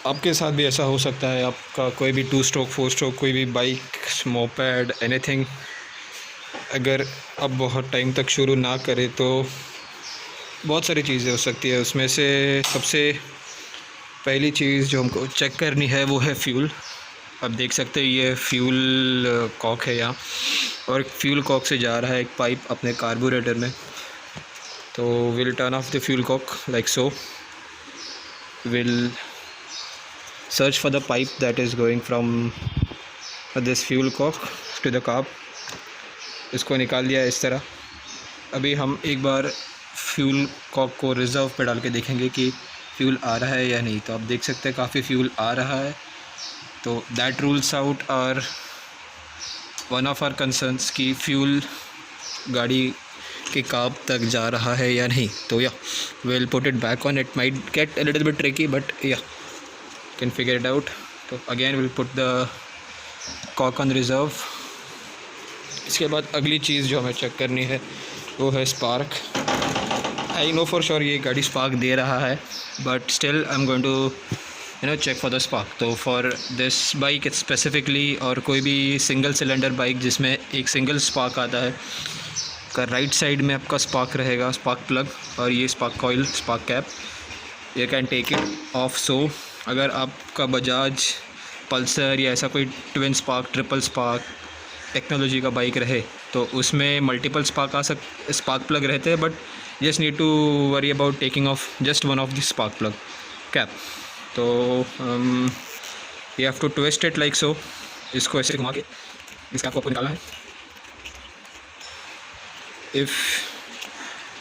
आपके साथ भी ऐसा हो सकता है। आपका कोई भी 2 स्ट्रोक 4 स्ट्रोक कोई भी बाइक, मोपेड, एनीथिंग, अगर आप बहुत टाइम तक शुरू ना करें तो बहुत सारी चीज़ें हो सकती है। उसमें से सबसे पहली चीज़ जो हमको चेक करनी है वो है फ्यूल। आप देख सकते हैं ये फ्यूल कॉक है यहाँ, और फ्यूल कॉक से जा रहा है एक पाइप अपने कार्बोरेटर में। तो we'll turn off the fuel cock like so, we'll search for the pipe that is going from this fuel cock to the carb। इसको निकाल लिया इस तरह। अभी हम एक बार फ्यूल कॉक को रिज़र्व पे डाल के देखेंगे कि फ्यूल आ रहा है या नहीं। तो आप देख सकते हैं काफ़ी फ्यूल आ रहा है। तो दैट रूल्स आउट और वन ऑफ आवर कंसर्न्स कि फ्यूल गाड़ी के कार्ब तक जा रहा है या नहीं। तो you will put it back on. It might get a little bit tricky but you can figure it out. तो again we'll put the cock on reserve. इसके बाद अगली चीज़ जो हमें चेक करनी है वो है spark. I know for sure ये गाड़ी स्पार्क दे रहा है, but still I am going to check for the spark. तो फॉर दिस बाइक स्पेसिफिकली, और कोई भी सिंगल सिलेंडर बाइक जिसमें एक सिंगल स्पार्क आता है, का राइट साइड में आपका स्पार्क रहेगा, स्पार्क प्लग, और ये spark coil, spark cap. You can take it off. So अगर आपका बजाज पल्सर या ऐसा कोई twin spark, triple spark technology का बाइक रहे तो उसमें मल्टीपल स्पार्क प्लग रहते हैं, but just need to worry about taking off just one of the spark plug cap. तो you have to twist it like so. इसको ऐसे घुमा के इस कैप को आपको निकालना है। If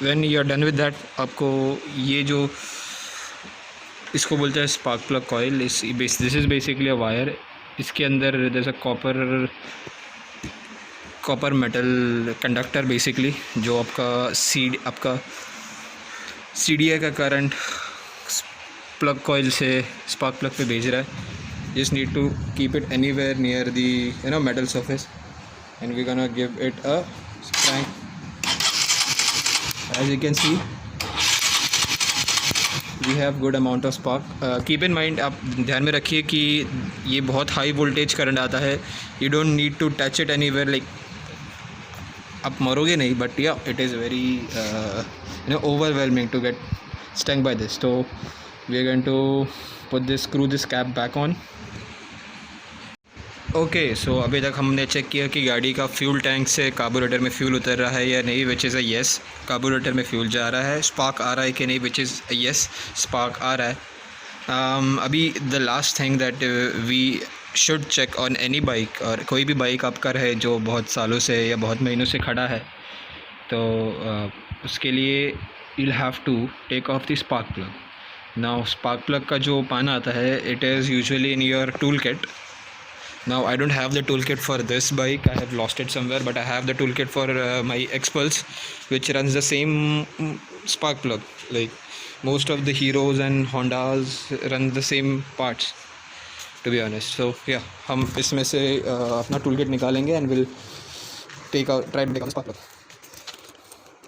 when you are done with that, आपको ये जो इसको बोलते हैं spark plug coil, this is basically a wire. इसके अंदर there is a copper metal conductor basically, जो आपका सीडीआई का करंट प्लग कॉइल से स्पार्क प्लग पे भेज रहा है। Just need to keep it anywhere near the metal surface and we gonna give it a spark. As you can see we have good amount of spark. Keep in mind, आप ध्यान में रखिए कि ये बहुत हाई वोल्टेज करंट आता है। You don't need to touch it anywhere, like आप मरोगे नहीं, but yeah it is very overwhelming to get stung by this। तो we are going to screw this cap back on। Okay, so अभी तक हमने check किया कि गाड़ी का फ्यूल टैंक से कार्बोरेटर में फ्यूल उतर रहा है या नहीं, which is a yes. Carburettor में फ्यूल जा रहा है। स्पार्क आ रहा है कि नहीं, which is a yes, spark आ रहा है। अभी the last thing that we should check on any bike, और कोई भी बाइक आपका रहे जो बहुत सालों से या बहुत महीनों से खड़ा है, तो उसके लिए you'll have to take off the spark plug। now spark plug का जो पाना आता है, it is usually in your toolkit। now I don't have the toolkit for this bike, I have lost it somewhere, but I have the toolkit for my X-Pulse, which runs the same spark plug। like most of the Heros and Hondas run the same parts, to be honest। so yeah, हम इसमें से अपना toolkit निकालेंगे and we'll try to take out the spark plug।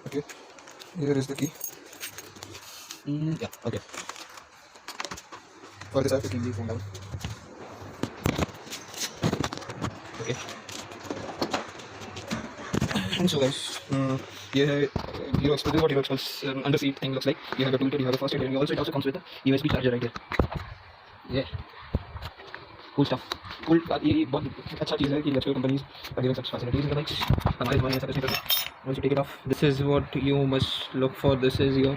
okay, here is the key। yeah, okay, for this I have to keep the phone down। okay, and so guys, ये है Hero Express। what Hero Express under seat thing looks like। you have a toolkit, you have a first aid, and it also comes with a USB charger right here। yeah, cool stuff। cool ये बहुत अच्छा चीज़ है कि Electrical companies are giving such facilities in the bikes। हमारे ज़माने में ऐसा कुछ नहीं करते। once you take it off, this is what you must look for। this is your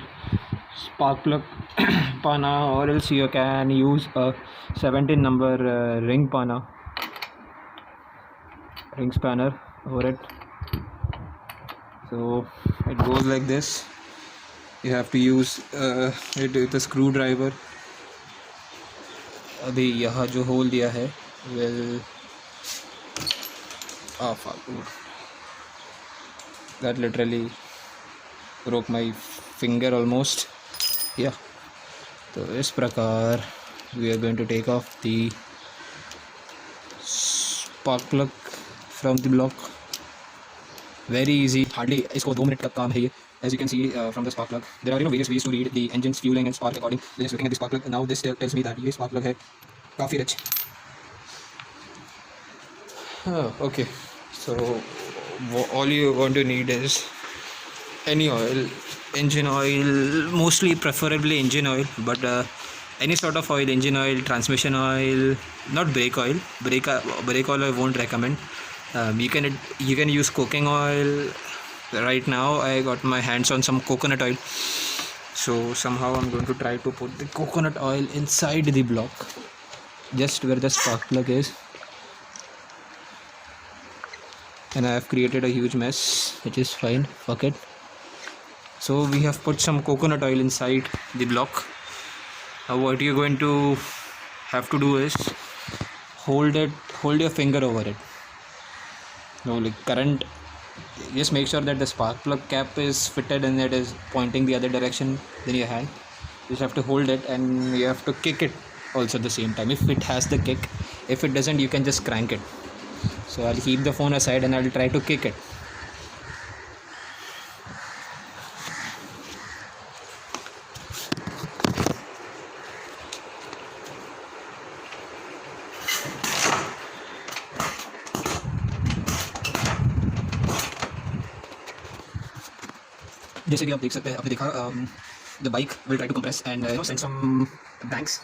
spark plug pana, or else you can use a 17 number ring spanner over it। so it goes like this। you have to use it with a screwdriver। अभी यहाँ जो whole दिया है will that literally broke my finger almost। yeah, तो इस प्रकार we are going to take off the spark plug from the block। very easy, hardly इसको 2 minute का काम है ये. As you can see from the spark plug, there are various ways to read the engine's fueling and spark according. Just looking at the spark plug now, this tells me that ये spark plug है काफ़ी rich. Okay, so all you want to need is any oil, engine oil, mostly preferably engine oil, but any sort of oil, engine oil, transmission oil, not brake oil. Brake oil I won't recommend. You can use cooking oil. Right now I got my hands on some coconut oil, so somehow I'm going to try to put the coconut oil inside the block, just where the spark plug is, and I have created a huge mess, which is fine, fuck it. So we have put some coconut oil inside the block. Now what you're going to have to do is hold your finger over it. No, like current, just make sure that the spark plug cap is fitted and it is pointing the other direction than your hand. You just have to hold it and you have to kick it also at the same time, if it has the kick. If it doesn't, you can just crank it. So I'll keep the phone aside and I'll try to kick it. जैसे कि आप देख सकते हैं, आपने देखा the bike will try to compress and send some banks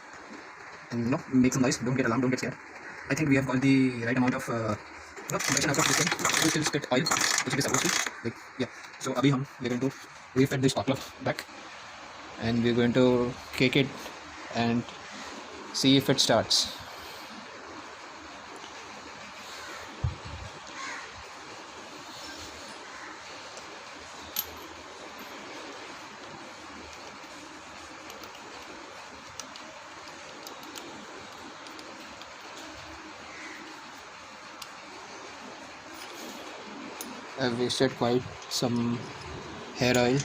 and make some noise. Don't get alarmed, don't get scared. I think we have got the right amount of compression out of this thing. We still spit oil, which it is supposed to. Like, yeah. So abhi we're going to refit the spark plug back and we're going to kick it and see if it starts. I've wasted quite some hair oil.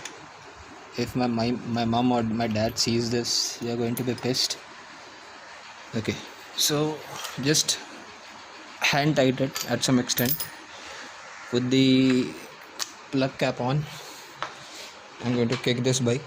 If my mom or my dad sees this, they are going to be pissed. Okay, so just hand tight it at some extent. Put the plug cap on. I'm going to kick this bike.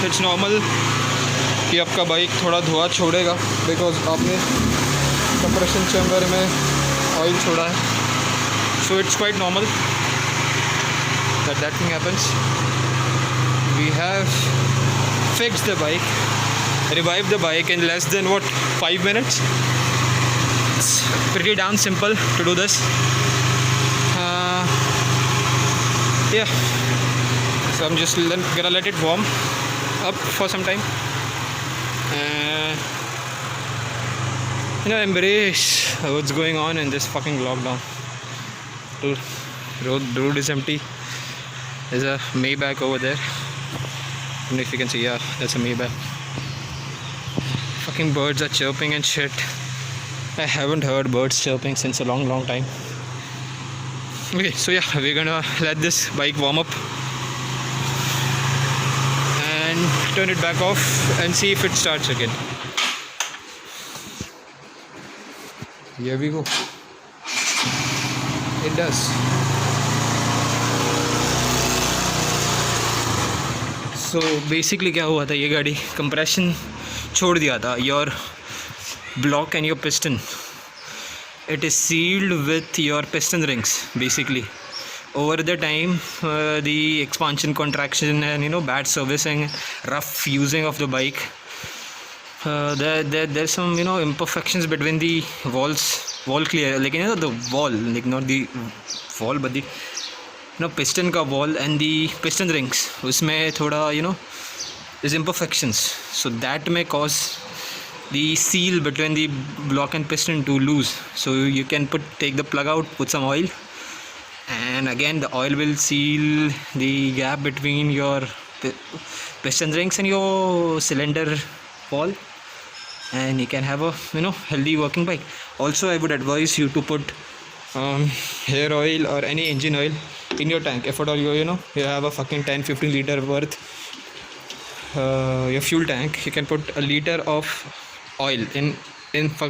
It's normal कि आपका bike थोड़ा धुआं छोड़ेगा because आपने compression chamber में oil छोड़ा है. So it's quite normal that thing happens. We have fixed the bike, revived the bike in less than 5 minutes. It's pretty damn simple to do this. Yeah, so I'm just gonna let it warm up for some time and embrace what's going on in this fucking lockdown. Road is empty. There's a Maybach over there. I don't know if you can see. Yeah, that's a Maybach. Fucking birds are chirping and shit. I haven't heard birds chirping since a long time. Okay, so yeah, we're gonna let this bike warm up and turn it back off and see if it starts again. Here we go. It does. So basically क्या हुआ था, ये गाड़ी compression छोड़ दिया था. Your block and your piston, it is sealed with your piston rings basically. over the time, the expansion, contraction, and bad servicing, rough using of the bike, there's some imperfections between the wall clear, like the wall, like not the wall but the piston ka wall and the piston rings, usme thoda there's imperfections, so that may cause the seal between the block and piston to loose. So you can take the plug out, put some oil, and again the oil will seal the gap between your piston rings and your cylinder wall, and you can have a healthy working bike. Also, I would advise you to put hair oil or any engine oil in your tank. If at all you have a fucking 10-15 liter worth your fuel tank, you can put a liter of oil in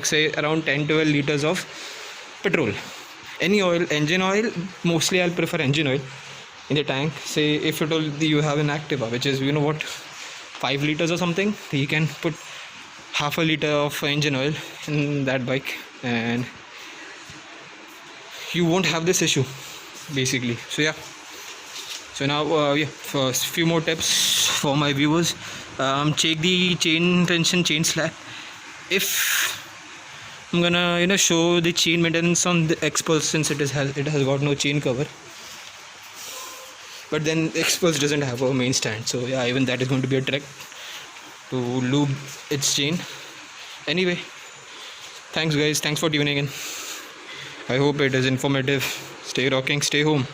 say around 10-12 liters of petrol. Any oil, engine oil, mostly I'll prefer engine oil in the tank. Say if at all you have an Activa, which is 5 liters or something, you can put half a liter of engine oil in that bike, and you won't have this issue basically. So yeah, so now for a few more tips for my viewers. Check the chain tension, chain slack. If I'm gonna show the chain maintenance on the Xpulse, since it has got no chain cover, but then Xpulse doesn't have a main stand, so yeah, even that is going to be a trick to lube its chain. Anyway, thanks guys, thanks for tuning in. I hope it is informative. Stay rocking, stay home.